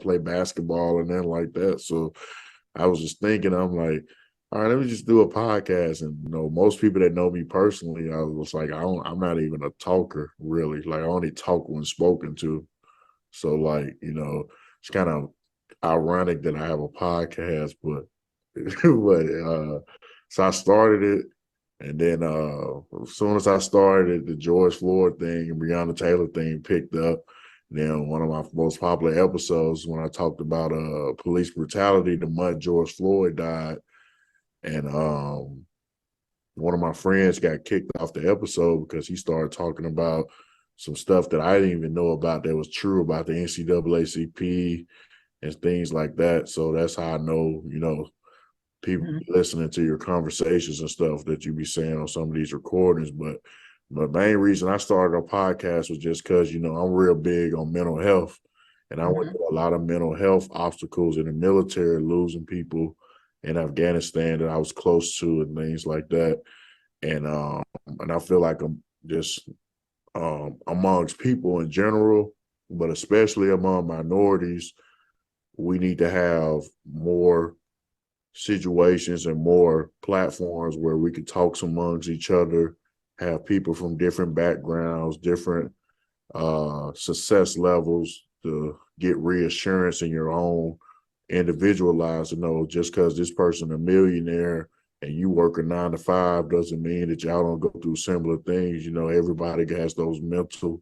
play basketball and then like that. So I was just thinking, I'm like, all right, let me just do a podcast. And most people that know me personally, I was like, I'm not even a talker really. Like I only talk when spoken to. So like, it's kind of ironic that I have a podcast, but so I started it. And then as soon as I started, the George Floyd thing and Breonna Taylor thing picked up. Then one of my most popular episodes when I talked about police brutality the month George Floyd died. And one of my friends got kicked off the episode because he started talking about some stuff that I didn't even know about that was true about the NCAACP and things like that. So that's how I know, people listening to your conversations and stuff that you be saying on some of these recordings. But the main reason I started a podcast was just because, I'm real big on mental health. And I went through a lot of mental health obstacles in the military, losing people in Afghanistan that I was close to and things like that. And I feel like I'm just amongst people in general, but especially among minorities, we need to have more situations and more platforms where we could talk amongst each other, have people from different backgrounds, different success levels to get reassurance in your own individual lives to know just because this person a millionaire and you work a 9 to 5 doesn't mean that y'all don't go through similar things. Everybody has those mental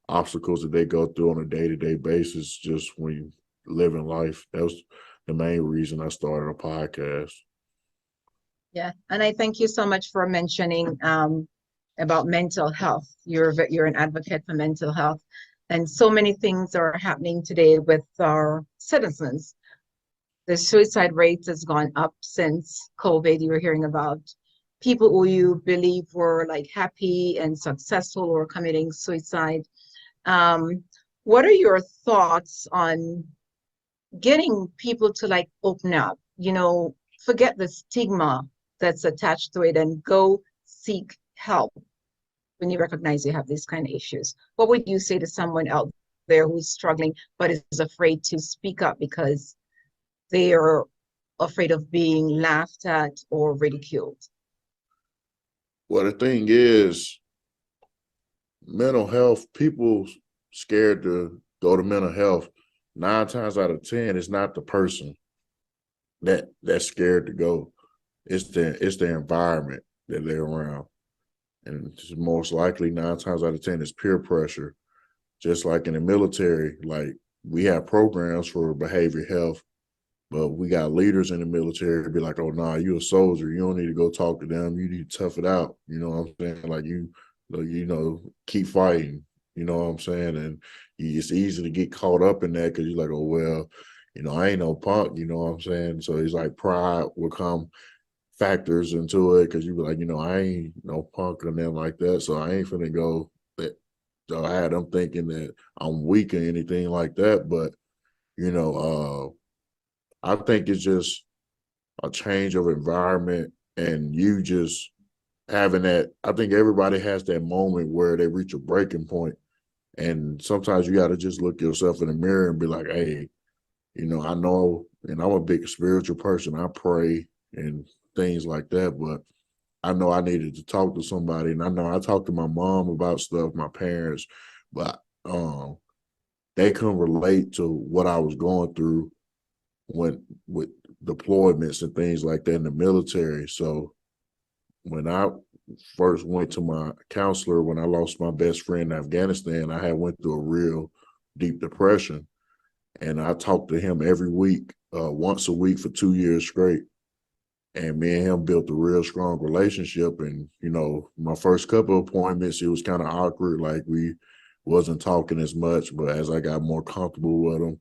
obstacles that they go through on a day-to-day basis just when you live in life. That was the main reason I started a podcast. Yeah, and I thank you so much for mentioning about mental health. You're an advocate for mental health, and so many things are happening today with our citizens. The suicide rate has gone up since COVID. You were hearing about people who you believe were like happy and successful or committing suicide. Um, what are your thoughts on getting people to like open up, forget the stigma that's attached to it and go seek help when you recognize you have these kind of issues? What would you say to someone out there who's struggling but is afraid to speak up because they are afraid of being laughed at or ridiculed? Well, the thing is, mental health, people scared to go to mental health. 9 times out of 10, it's not the person that's scared to go. It's the environment that they're around. And it's most likely 9 times out of 10 is peer pressure. Just like in the military, like we have programs for behavior health, but we got leaders in the military be like, oh, nah, you a soldier. You don't need to go talk to them. You need to tough it out. You know what I'm saying? Like keep fighting. You know what I'm saying? And it's easy to get caught up in that because you're like, oh, well, I ain't no punk. You know what I'm saying? So it's like pride will come factors into it because you be like, I ain't no punk and then like that. So I ain't finna go that. So I had them thinking that I'm weak or anything like that. But, you know, I think it's just a change of environment and you just having that. I think everybody has that moment where they reach a breaking point. And sometimes you got to just look yourself in the mirror and be like, hey, I know, and I'm a big spiritual person. I pray and things like that, but I know I needed to talk to somebody. And I know I talked to my mom about stuff, my parents, but they couldn't relate to what I was going through with deployments and things like that in the military. So when I first went to my counselor when I lost my best friend in Afghanistan, I had went through a real deep depression. And I talked to him every week, once a week for 2 years straight. And me and him built a real strong relationship. And, my first couple of appointments, it was kind of awkward. Like we wasn't talking as much, but as I got more comfortable with him,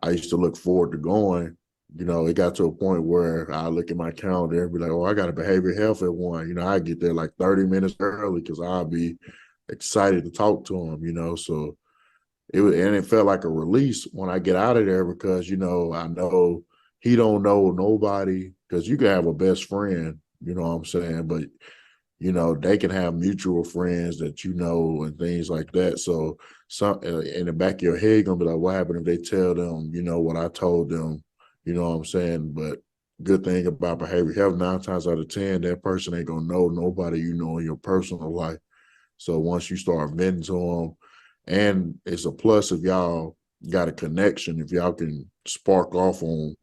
I used to look forward to going. It got to a point where I look at my calendar and be like, oh, I got a behavioral health at 1. I get there like 30 minutes early because I'll be excited to talk to him, so it felt like a release when I get out of there because, I know he don't know nobody because you can have a best friend, you know what I'm saying? But they can have mutual friends that and things like that. So some in the back of your head, you're gonna be like, what happened if they tell them, what I told them, you know what I'm saying? But good thing about behavioral health, 9 times out of 10, that person ain't gonna know nobody in your personal life. So once you start venting to them, and it's a plus if y'all got a connection, if y'all can spark off on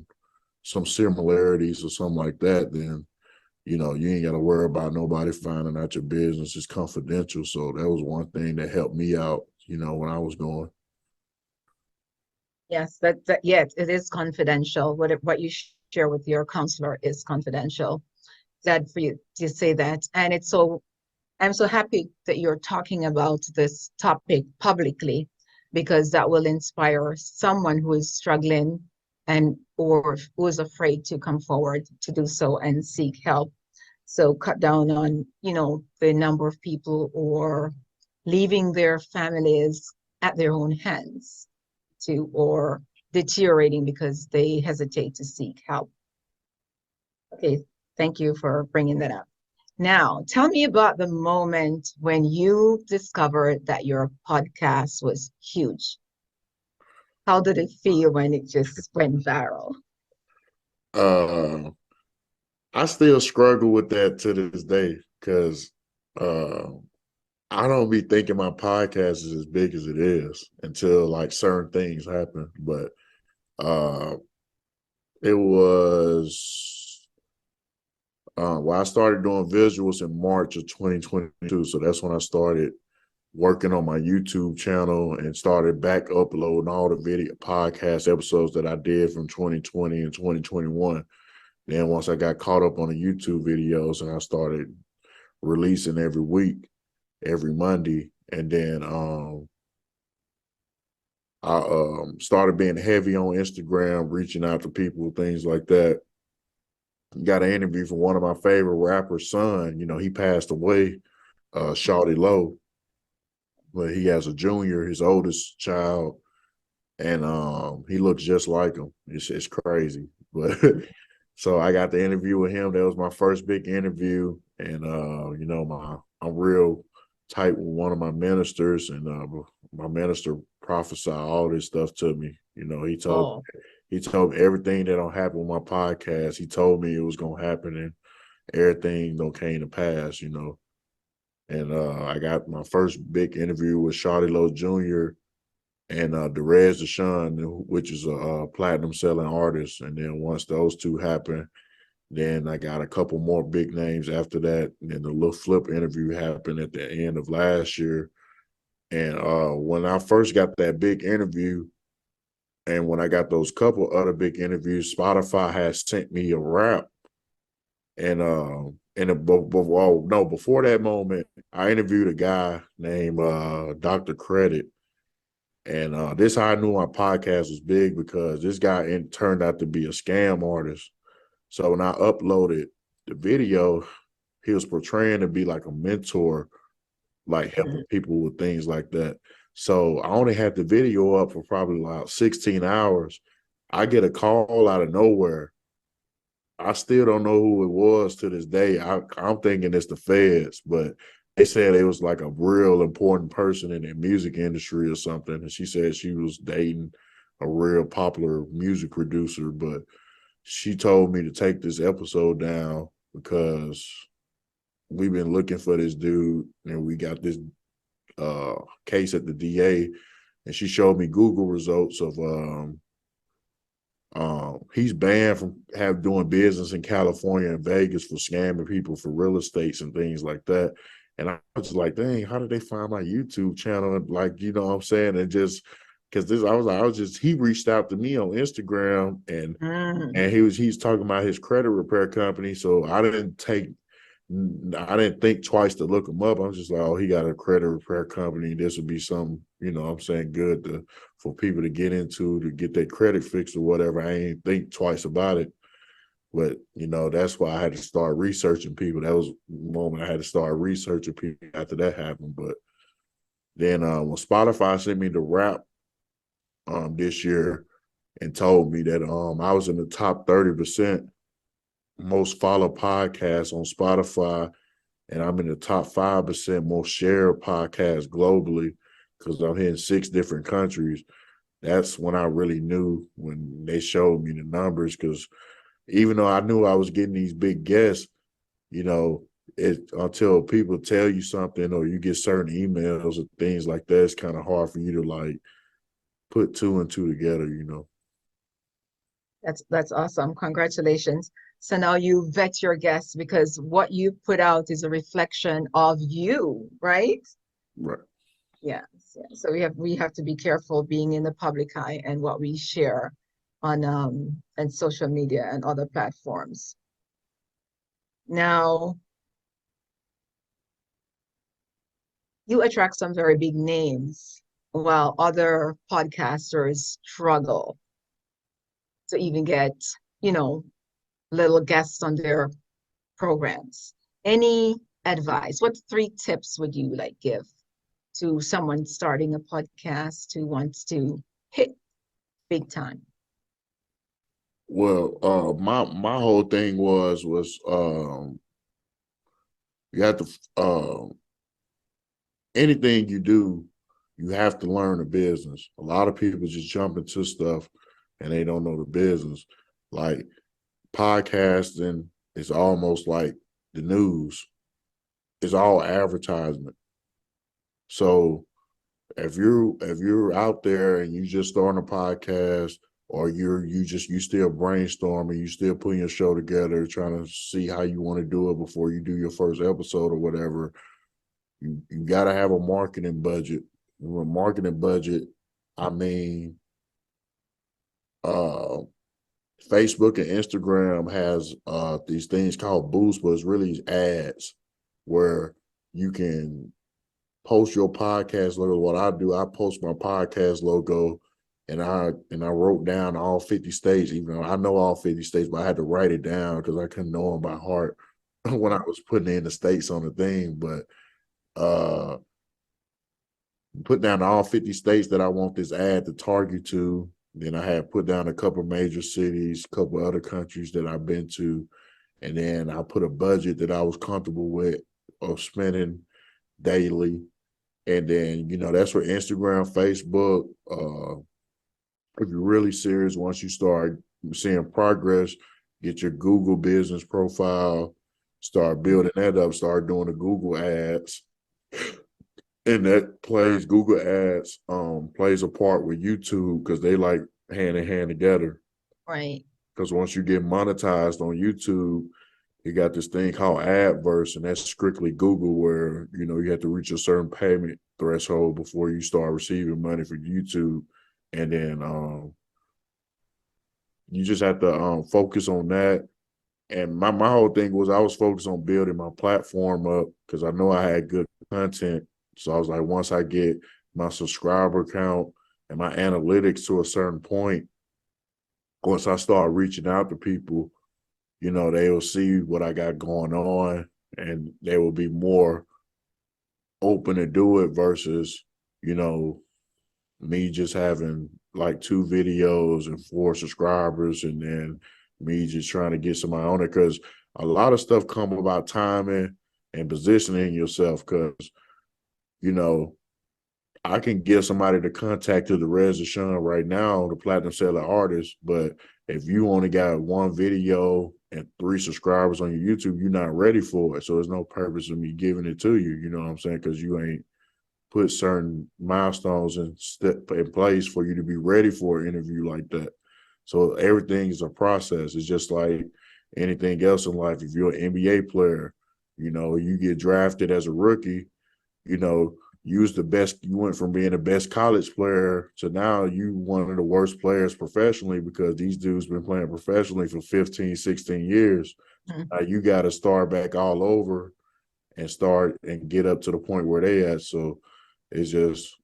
some similarities or something like that, then you ain't got to worry about nobody finding out your business. It's confidential. So that was one thing that helped me out, when I was going. Yes, yes, it is confidential. What you share with your counselor is confidential. Glad for you to say that. And I'm so happy that you're talking about this topic publicly, because that will inspire someone who is struggling and or who is afraid to come forward to do so and seek help. So cut down on, the number of people or leaving their families at their own hands or deteriorating because they hesitate to seek help. Okay, thank you for bringing that up. Now, tell me about the moment when you discovered that your podcast was huge. How did it feel when it just went viral? Uh, I still struggle with that to this day because uh, I don't be thinking my podcast is as big as it is until like certain things happen. But uh, it was I started doing visuals in March of 2022. So that's when I started working on my YouTube channel and started back uploading all the video podcast episodes that I did from 2020 and 2021. Then once I got caught up on the YouTube videos and I started releasing every week, every Monday, and then I started being heavy on Instagram, reaching out to people, things like that. Got an interview from one of my favorite rappers' son. He passed away, Shawty Low, but he has a junior, his oldest child, and he looks just like him. It's crazy, but so I got the interview with him. That was my first big interview, and I'm real tight with one of my ministers, and my minister prophesied all this stuff to me. Oh, he told me everything that don't happen with my podcast. He told me it was gonna happen, and everything don't came to pass. And I got my first big interview with Shawty Low Jr. and Derez Deshawn, which is a platinum selling artist. And then once those two happen, then I got a couple more big names after that. And then the Lil Flip interview happened at the end of last year. And when I first got that big interview, and when I got those couple other big interviews, Spotify had sent me a rap. Before that moment, I interviewed a guy named Dr. Credit. And this how I knew my podcast was big, because this guy turned out to be a scam artist. So when I uploaded the video, he was portraying to be like a mentor, like helping people with things like that. So I only had the video up for probably like 16 hours. I get a call out of nowhere. I still don't know who it was to this day. I'm thinking it's the feds, but they said it was like a real important person in the music industry or something. And she said she was dating a real popular music producer, but she told me to take this episode down because we've been looking for this dude, and we got this case at the DA, and she showed me Google results of he's banned from doing business in California and Vegas for scamming people for real estates and things like that. And I was just like, dang, how did they find my YouTube channel? Like, you know what I'm saying? And just because he reached out to me on Instagram, and he's talking about his credit repair company. So I didn't think twice to look him up. I was just like, oh, he got a credit repair company. This would be something, I'm saying, good for people to get into, to get their credit fixed or whatever. I ain't think twice about it. But, that's why I had to start researching people. That was the moment I had to start researching people after that happened. But then when Spotify sent me the rap this year and told me that I was in the top 30% most followed podcasts on Spotify, and I'm in the top 5% most shared podcasts globally because I'm in 6 different countries. That's when I really knew, when they showed me the numbers, because even though I knew I was getting these big guests, you know, it until people tell you something or you get certain emails or things like that, it's kind of hard for you to like put 2 and 2 together, you know. That's awesome. Congratulations. So now you vet your guests because what you put out is a reflection of you, right? Right. Yes. Yeah. So we have to be careful being in the public eye and what we share on and social media and other platforms. Now, you attract some very big names while other podcasters struggle to even get, you know, little guests on their programs. Any advice? What 3 tips would you like give to someone starting a podcast who wants to hit big time? Well, my whole thing was you have to anything you do, you have to learn the business. A lot of people just jump into stuff and they don't know the business. Like podcasting is almost like the news. It's all advertisement. So if you're out there and you just starting a podcast, or you still brainstorming, you still putting your show together, trying to see how you want to do it before you do your first episode or whatever, you got to have a marketing budget. With a marketing budget, I mean, uh, Facebook and Instagram has these things called boosts, but it's really ads where you can post your podcast logo. What I do, I post my podcast logo, and I wrote down all 50 states, even though I know all 50 states, but I had to write it down because I couldn't know them by heart when I was putting in the states on the thing. But uh put down all 50 states that I want this ad to target to. Then I had put down a couple major cities, a couple other countries that I've been to, and then I put a budget that I was comfortable with of spending daily. And then, that's where Instagram, Facebook, if you're really serious, once you start seeing progress, get your Google business profile, start building that up, start doing the Google ads. And that plays Google ads, plays a part with YouTube because they like hand in hand together. Right. Because once you get monetized on YouTube, you got this thing called adverse, and that's strictly Google, where you have to reach a certain payment threshold before you start receiving money for YouTube. And then you just have to focus on that. And my whole thing was I was focused on building my platform up because I know I had good content. So I was like, once I get my subscriber count and my analytics to a certain point, once I start reaching out to people, they will see what I got going on, and they will be more open to do it versus, me just having like 2 videos and 4 subscribers, and then me just trying to get somebody on it. Because a lot of stuff come about timing and positioning yourself. Because, you know, I can give somebody the contact to the Rez Sean right now, the platinum seller artist, but if you only got 1 video and 3 subscribers on your YouTube, you're not ready for it. So there's no purpose of me giving it to you. You know what I'm saying? Because you ain't put certain milestones in place for you to be ready for an interview like that. So everything is a process. It's just like anything else in life. If you're an NBA player, you get drafted as a rookie, you know, you went from being the best college player to now you one of the worst players professionally because these dudes been playing professionally for 15, 16 years. Mm-hmm. You got to start back all over and start and get up to the point where they at. So it's just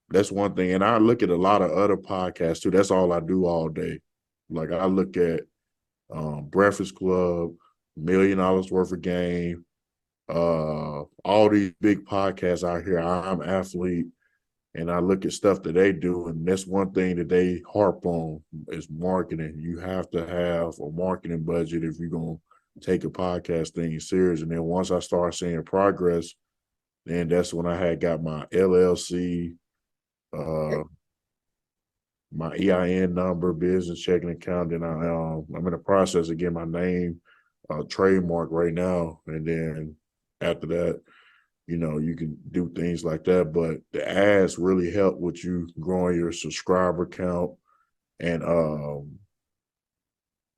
that's one thing. And I look at a lot of other podcasts too. That's all I do all day. Like I look at Breakfast Club, $1 million worth of game, all these big podcasts out here. I'm athlete, and I look at stuff that they do, and that's one thing that they harp on is marketing. You have to have a marketing budget if you're gonna take a podcast thing serious. And then once I started seeing progress, then that's when I had got my LLC, uh, my EIN number, business checking account. Then I'm in the process of getting my name trademark right now. And then after that, you can do things like that. But the ads really help with you growing your subscriber count and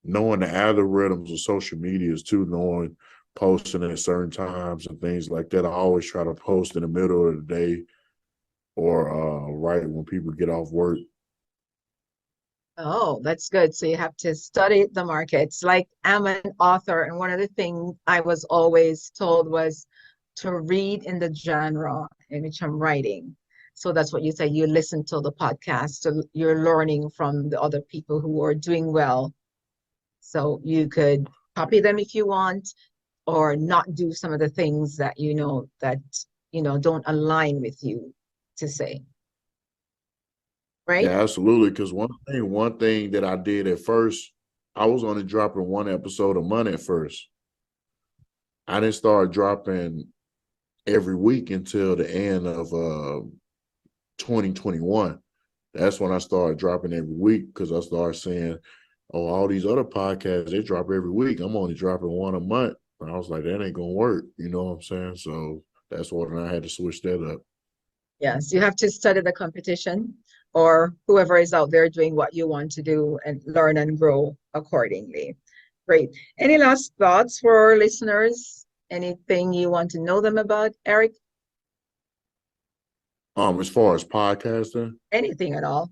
knowing the algorithms of social media is too, knowing posting at certain times and things like that. I always try to post in the middle of the day or right when people get off work. Oh, that's good. So you have to study the markets. Like I'm an author, and one of the things I was always told was to read in the genre in which I'm writing. So that's what you say. You listen to the podcast, so you're learning from the other people who are doing well. So you could copy them if you want, or not do some of the things that don't align with you to say, right? Yeah, absolutely. Because one thing that I did at first, I was only dropping one episode a month at first. I didn't start dropping every week until the end of 2021. That's when I started dropping every week because I started saying, oh, all these other podcasts, they drop every week. I'm only dropping one a month. And I was like, that ain't gonna work. You know what I'm saying? So that's when I had to switch that up. Yes, you have to study the competition or whoever is out there doing what you want to do and learn and grow accordingly. Great. Any last thoughts for our listeners? Anything you want to know them about, Eric? As far as podcasting, Anything at all?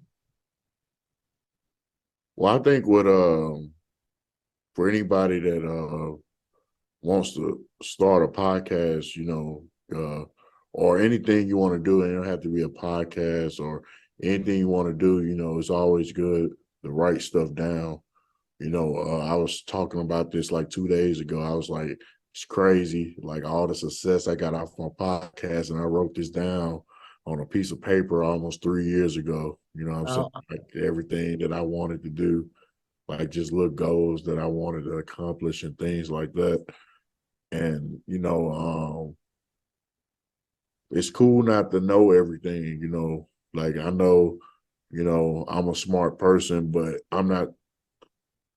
well, I think what for anybody that wants to start a podcast, or anything you want to do, and it don't have to be a podcast or anything you want to do, it's always good to write stuff down. I was talking about this like 2 days ago. I was like, it's crazy, like all the success I got off my podcast, and I wrote this down on a piece of paper almost 3 years ago. You know what I'm saying? Oh, Like everything that I wanted to do, like just little goals that I wanted to accomplish and things like that. And it's cool not to know everything. Like I know, I'm a smart person, but I'm not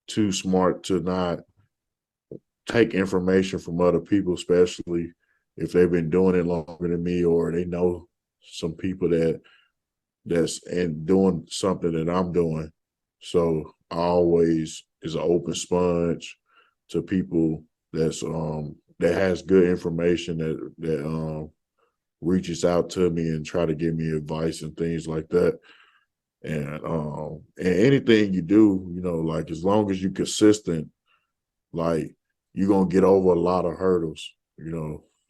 too smart to not take information from other people, especially if they've been doing it longer than me or they know some people that's and doing something that I'm doing. So I always is an open sponge to people that has good information that reaches out to me and try to give me advice and things like that. And anything you do, like as long as you're consistent, like you're gonna get over a lot of hurdles,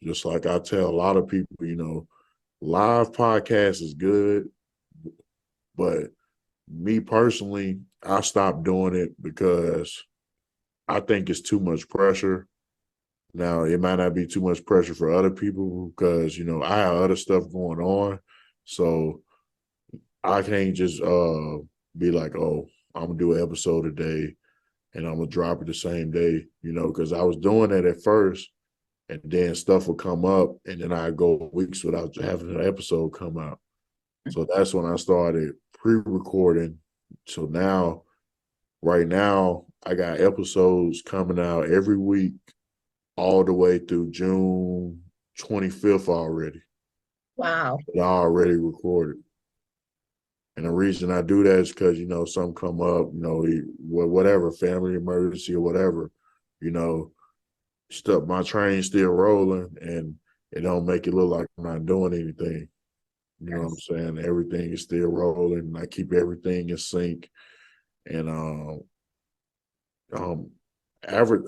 just like I tell a lot of people, live podcast is good, but me personally, I stopped doing it because I think it's too much pressure. Now, it might not be too much pressure for other people because, I have other stuff going on. So I can't just be like, oh, I'm gonna do an episode a day and I'm gonna drop it the same day, because I was doing that at first and then stuff would come up and then I go weeks without having an episode come out. So that's when I started pre-recording. So now, right now, I got episodes coming out every week all the way through June 25th already. wow. I already recorded. And the reason I do that is because, some come up, whatever, family emergency or whatever, you know, stuff, my train's still rolling and it don't make it look like I'm not doing anything. You know what I'm Yes. saying? Everything is still rolling and I keep everything in sync. And um average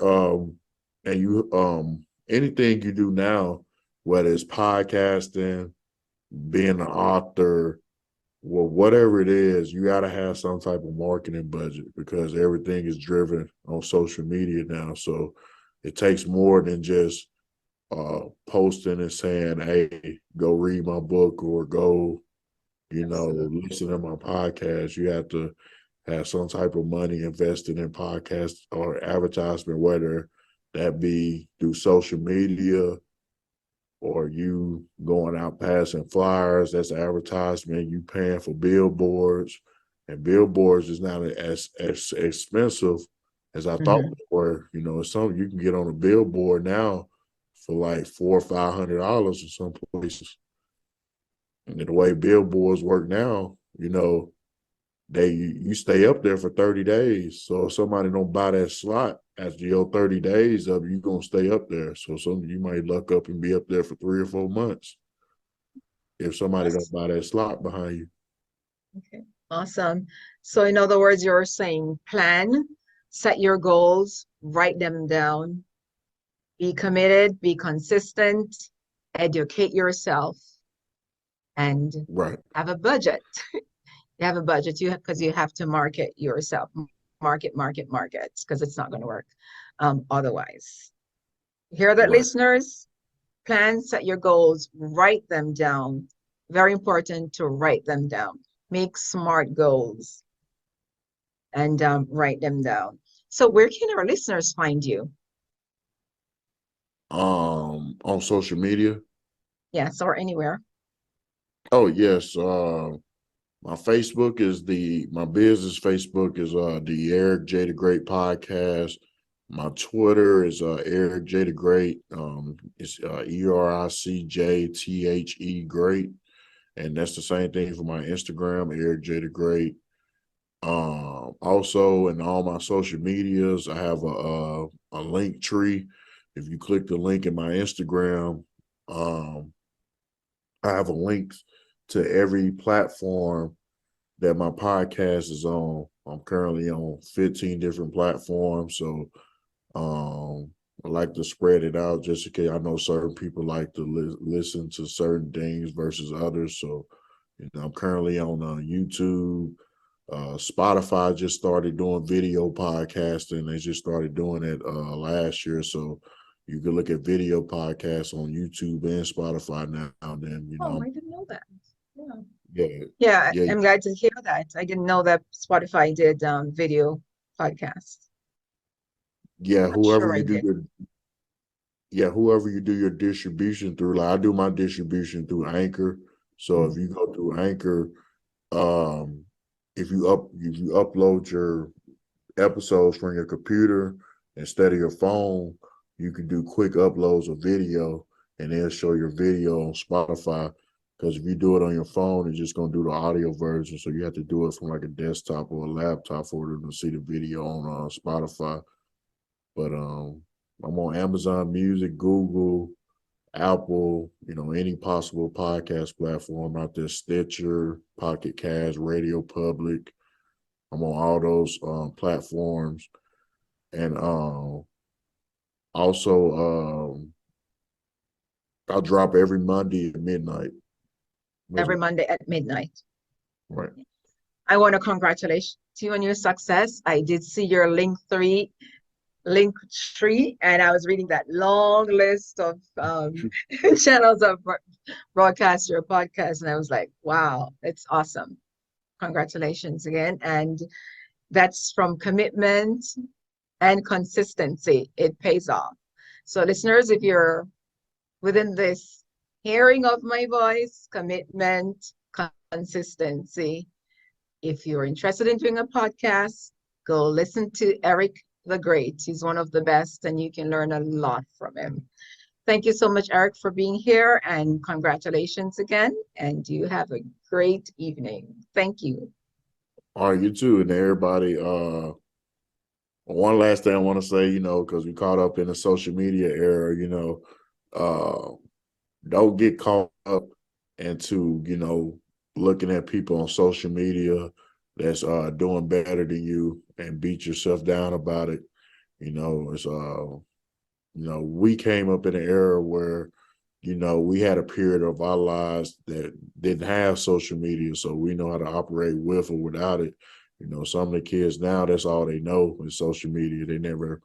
and you anything you do now, whether it's podcasting, being an author, well, whatever it is, you got to have some type of marketing budget because everything is driven on social media now. So it takes more than just posting and saying, hey, go read my book or go, Absolutely. listen to my podcast. You have to have some type of money invested in podcasts or advertisement, whether That be through social media, or you going out passing flyers. That's advertisement. You paying for billboards, and billboards is not as expensive as I thought Mhm. they were. You know, it's something you can get on a billboard now for like $400 or $500 in some places. And the way billboards work now, you know, you stay up there for 30 days. So if somebody don't buy that slot after your 30 days up, you're gonna stay up there. So you might luck up and be up there for 3 or 4 months if somebody don't Yes. buy that slot behind you. Okay. Awesome. So in other words, you're saying plan, set your goals, write them down, be committed, be consistent, educate yourself, and Right. have a budget. You have a budget, you have because you have to market yourself, market, because it's not going to work otherwise. Hear that, Right. listeners? Plan, set your goals, write them down. Very important to write them down. Make smart goals and write them down. So, where can our listeners find you? On social media. Yes, or anywhere. Oh yes. My Facebook is my business Facebook is the Eric J the Great podcast. My Twitter is Eric J the Great. It's ERICJTHE Great. And that's the same thing for my Instagram, Eric J the Great. Also in all my social medias, I have a link tree. If you click the link in my Instagram, um, I have a link to every platform that my podcast is on. I'm currently on 15 different platforms, so I like to spread it out just in case. I know certain people like to listen to certain things versus others. So, you know, I'm currently on YouTube. Spotify just started doing video podcasting. They just started doing it last year. So you can look at video podcasts on YouTube and Spotify now. And then, you Oh, know, I didn't know that. Yeah. yeah, Yeah, yeah, I'm glad to hear that. I didn't know that Spotify did video podcasts. yeah. Not sure I did. Whoever you do your distribution through, like I do my distribution through Anchor. So if Mhm. you go through Anchor, um, if you upload your episodes from your computer instead of your phone, you can do quick uploads of video and they'll show your video on Spotify. Because if you do it on your phone, it's just gonna do the audio version. So you have to do it from like a desktop or a laptop for them to see the video on Spotify. But I'm on Amazon Music, Google, Apple, you know, any possible podcast platform out there, Stitcher, Pocket Cast, Radio Public. I'm on all those platforms. And also, I'll drop every Monday at midnight. Every Monday at midnight. Right. I want to congratulate you on your success. I did see your link tree, and I was reading that long list of channels of broadcast your podcast, and I was like, wow, it's awesome. Congratulations again. And that's from commitment and consistency. It pays off. So, listeners, if you're within this hearing of my voice, commitment, consistency, if you're interested in doing a podcast, go listen to Eric the Great. He's one of the best, and you can learn a lot from him. Thank you so much, Eric, for being here, and congratulations again. And you have a great evening. Thank you. All right, you too. And everybody, one last thing I want to say, you know, because we caught up in the social media era, you know, uh, don't get caught up into, you know, looking at people on social media that's doing better than you and beat yourself down about it. You know, you know, we came up in an era where, you know, we had a period of our lives that didn't have social media, so we know how to operate with or without it. You know, some of the kids now, that's all they know is social media. They never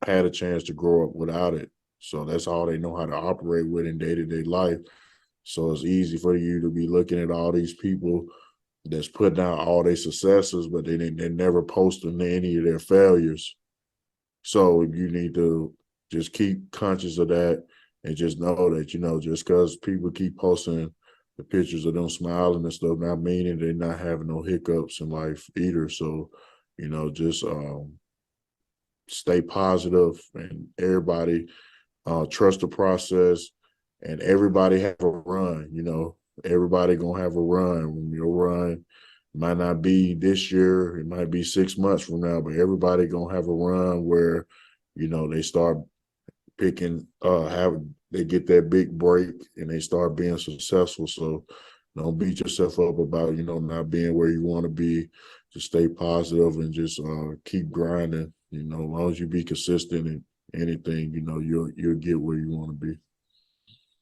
had a chance to grow up without it. So that's all they know how to operate with in day-to-day life. So it's easy for you to be looking at all these people that's putting out all their successes, but they never posting any of their failures. So you need to just keep conscious of that and just know that, just because people keep posting the pictures of them smiling and stuff, not meaning they're not having no hiccups in life either. So, just stay positive and everybody trust the process and everybody have a run, everybody gonna have a run. Your run might not be this year, it might be 6 months from now, but everybody gonna have a run where, they start picking they get that big break and they start being successful. So don't beat yourself up about, not being where you want to be. Just stay positive and just keep grinding. As long as you be consistent in anything, you'll get where you want to be.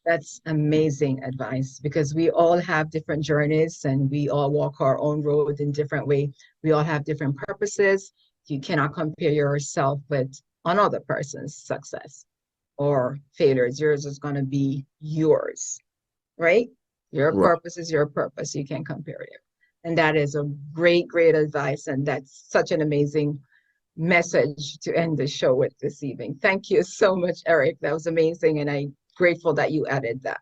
That's amazing advice because we all have different journeys and we all walk our own road in different way. We all have different purposes. You cannot compare yourself with another person's success or failures. Yours is going to be yours, right? Your Right. purpose is your purpose. You can't compare it. And that is a great, great advice. And that's such an amazing message to end the show with this evening. Thank you so much, Eric. That was amazing. And I'm grateful that you added that.